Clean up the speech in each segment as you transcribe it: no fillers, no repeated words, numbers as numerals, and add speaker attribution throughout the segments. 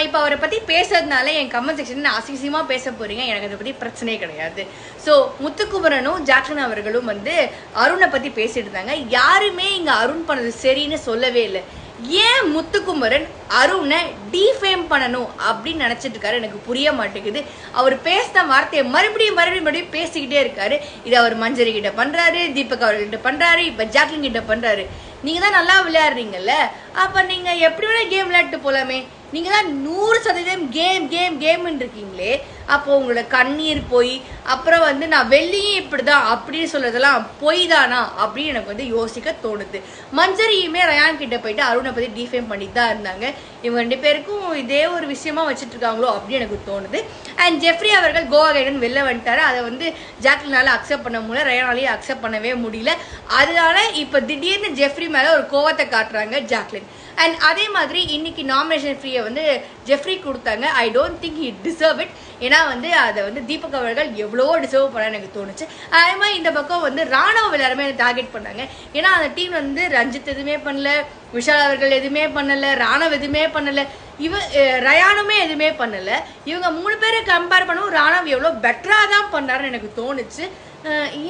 Speaker 1: இப்போ அவரை பத்தி பேசுறதுனால என் கமெண்ட் செக்ஷன் அசிங்கமா பேச போறீங்க. எனக்கு அதை பத்தி பிரச்சனையே கிடையாது. ஸோ முத்துக்குமரனும் ஜாக்லின் அவர்களும் வந்து அருணை பத்தி பேசிட்டு இருந்தாங்க. யாருமே இங்க அருண் பண்ணது சரின்னு சொல்லவே இல்லை. ஏன் முத்துக்குமரன் அருணை டிஃபேம் பண்ணணும் அப்படின்னு நினைச்சிட்டு இருக்காரு எனக்கு புரிய மாட்டேங்குது. அவர் பேசின வார்த்தையை மறுபடியும் பேசிக்கிட்டே இருக்காரு. இது அவர் மஞ்சரி கிட்ட பண்றாரு, தீபக் அவர்கிட்ட பண்றாரு, இப்ப ஜாக்லின் கிட்ட பண்றாரு. நீங்க தான் நல்லா விளையாடுறீங்கல்ல, அப்ப நீங்க எப்படி வேணா கேம் விளையாட்டு போலாமே. நீங்க தான் 100% கேம்னு இருக்கீங்களே. அப்போ உங்களோட கண்ணீர் போய் அப்புறம் வந்து நான் வெள்ளியும் இப்படிதான் அப்படின்னு சொல்றதெல்லாம் பொய் தானா அப்படின்னு எனக்கு வந்து யோசிக்க தோணுது. மஞ்சரியுமே ரயான் கிட்ட போயிட்டு அருணை பத்தி டிஃபேம் பண்ணிட்டு தான் இருந்தாங்க. இவங்க 2 பேருக்கும் இதே ஒரு விஷயமா வச்சுட்டு இருக்காங்களோ அப்படின்னு எனக்கு தோணுது. அண்ட் ஜெஃப்ரி அவர்கள் கோவா கைடன் வெளில வந்துட்டாரு. அதை வந்து ஜாக்லினால அக்செப்ட் பண்ண முடியல, ரயானாலையும் அக்செப்ட் பண்ணவே முடியல. அதனால இப்ப திடீர்னு ஜெஃப்ரி மேல ஒரு கோவத்தை காட்டுறாங்க ஜாக்லின். அண்ட் அதே மாதிரி இன்னைக்கு நாமினேஷன் ஃப்ரீயை வந்து ஜெஃப்ரி கொடுத்தாங்க. I don't think he deserve it. ஏன்னா வந்து அதை வந்து தீபக் அவர்கள் எவ்வளோ டிசர்வ் பண்ண எனக்கு தோணுச்சு. அதே மாதிரி இந்த பக்கம் வந்து ராணுவ எல்லாருமே டார்கெட் பண்ணாங்க. ஏன்னா அந்த டீம் வந்து ரஞ்சித் எதுவுமே பண்ணல, விஷால் அவர்கள் எதுவுமே பண்ணல, ராணுவ எதுவுமே பண்ணல, ரயானுமே எதுவுமே பண்ணல. இவங்க 3 பேரை கம்பேர் பண்ணவும் ராணுவ எவ்வளோ பெட்டரா தான் பண்ணாருன்னு எனக்கு தோணுச்சு.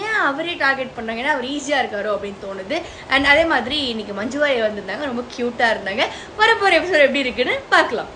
Speaker 1: ஏன் அவரே டார்கெட் பண்ணாங்க? ஏன்னா அவர் ஈஸியா இருக்காரோ அப்படின்னு தோணுது. அண்ட் அதே மாதிரி இன்னைக்கு மஞ்சுவாரி வந்திருந்தாங்க, ரொம்ப கியூட்டா இருந்தாங்க. வரப்போற எபிசோட் எப்படி இருக்குன்னு பார்க்கலாம்.